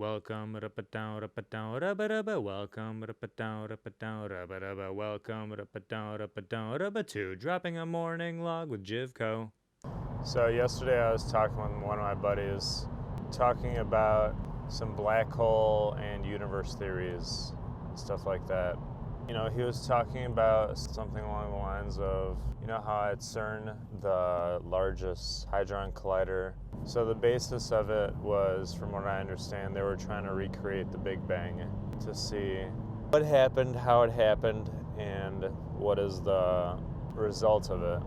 Welcome, welcome, welcome to Dropping a Morning Log with Jivko. So yesterday I was talking with one of my buddies, talking about some black hole and universe theories, stuff like that. You know, he was talking about something along the lines of, you know how at CERN, the largest hadron collider, so the basis of it was, from what I understand, they were trying to recreate the Big Bang to see what happened, how it happened, and what is the result of it.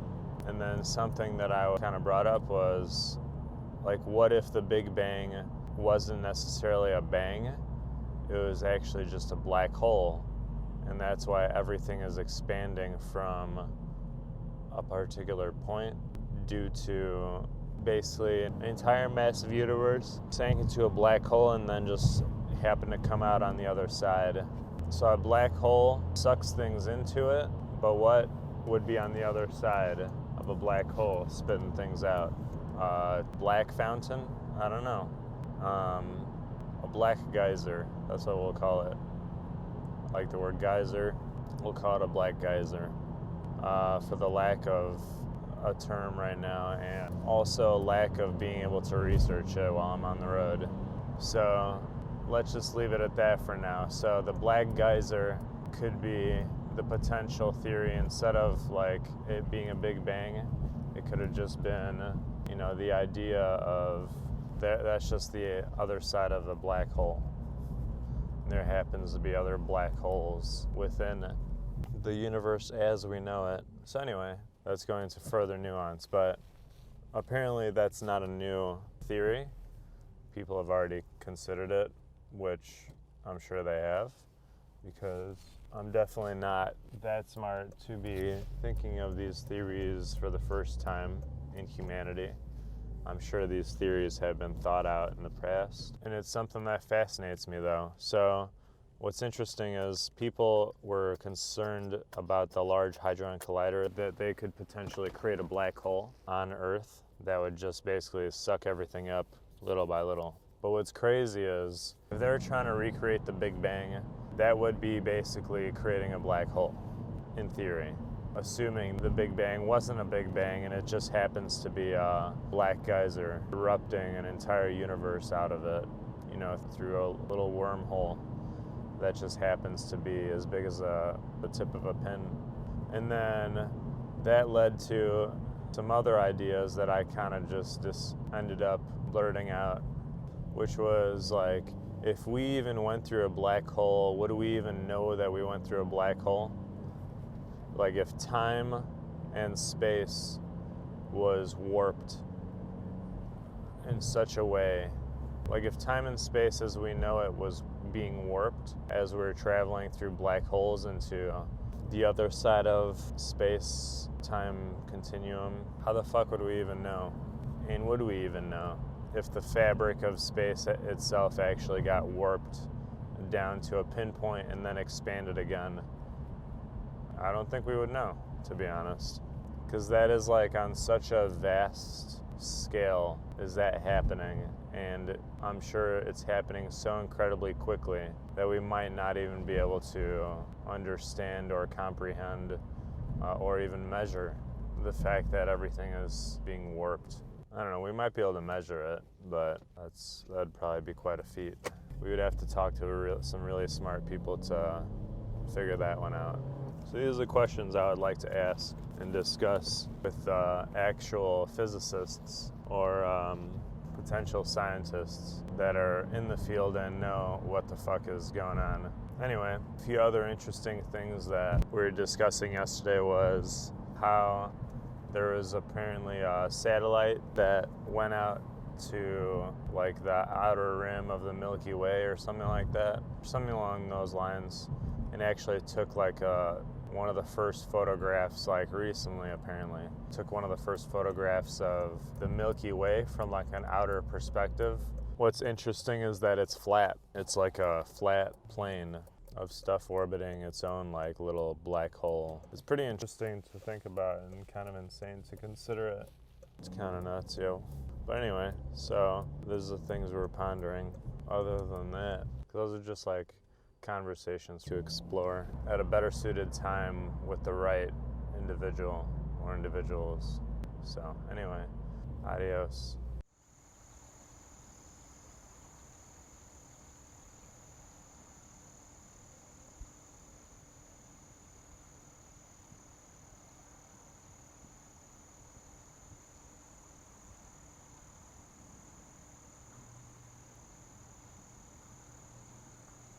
And then something that I kind of brought up was, like, what if the Big Bang wasn't necessarily a bang? It was actually just a black hole. And that's why everything is expanding from a particular point due to basically an entire massive universe sank into a black hole and then just happened to come out on the other side. So a black hole sucks things into it, but what would be on the other side of a black hole spitting things out? Black fountain? I don't know. A black geyser, that's what we'll call it. Like the word geyser, we'll call it a black geyser, for the lack of a term right now, and also lack of being able to research it while I'm on the road. So let's just leave it at that for now. So the black geyser could be the potential theory. Instead of like it being a big bang, it could have just been, you know, the idea of that's just the other side of the black hole. There happens to be other black holes within the universe as we know it. So anyway, that's going to further nuance, but apparently that's not a new theory. People have already considered it, which I'm sure they have, because I'm definitely not that smart to be thinking of these theories for the first time in humanity. I'm sure these theories have been thought out in the past, and it's something that fascinates me though. So what's interesting is people were concerned about the Large Hadron Collider, that they could potentially create a black hole on Earth that would just basically suck everything up little by little. But what's crazy is if they're trying to recreate the Big Bang, that would be basically creating a black hole, in theory. Assuming the Big Bang wasn't a Big Bang and it just happens to be a black geyser erupting an entire universe out of it, you know, through a little wormhole that just happens to be as big as the tip of a pin. And then that led to some other ideas that I kind of just ended up blurting out, which was like, if we even went through a black hole, would we even know that we went through a black hole? Like if time and space was warped in such a way, like if time and space as we know it was being warped as we were traveling through black holes into the other side of space-time continuum, how the fuck would we even know? And would we even know if the fabric of space itself actually got warped down to a pinpoint and then expanded again? I don't think we would know, to be honest, because that is like on such a vast scale is that happening, and I'm sure it's happening so incredibly quickly that we might not even be able to understand or comprehend or even measure the fact that everything is being warped. I don't know, we might be able to measure it, but that'd probably be quite a feat. We would have to talk to some really smart people to figure that one out. So these are the questions I would like to ask and discuss with actual physicists or potential scientists that are in the field and know what the fuck is going on. Anyway, a few other interesting things that we were discussing yesterday was how there was apparently a satellite that went out to like the outer rim of the Milky Way or something like that, something along those lines, and actually took like one of the first photographs, like recently apparently, took one of the first photographs of the Milky Way from like an outer perspective. What's interesting is that it's flat. It's like a flat plane of stuff orbiting its own like little black hole. It's pretty interesting to think about and kind of insane to consider it. It's kind of nuts, yo. But anyway, so these are the things we're pondering. other than that. Those are just like conversations to explore at a better suited time with the right individual or individuals. So anyway, adios.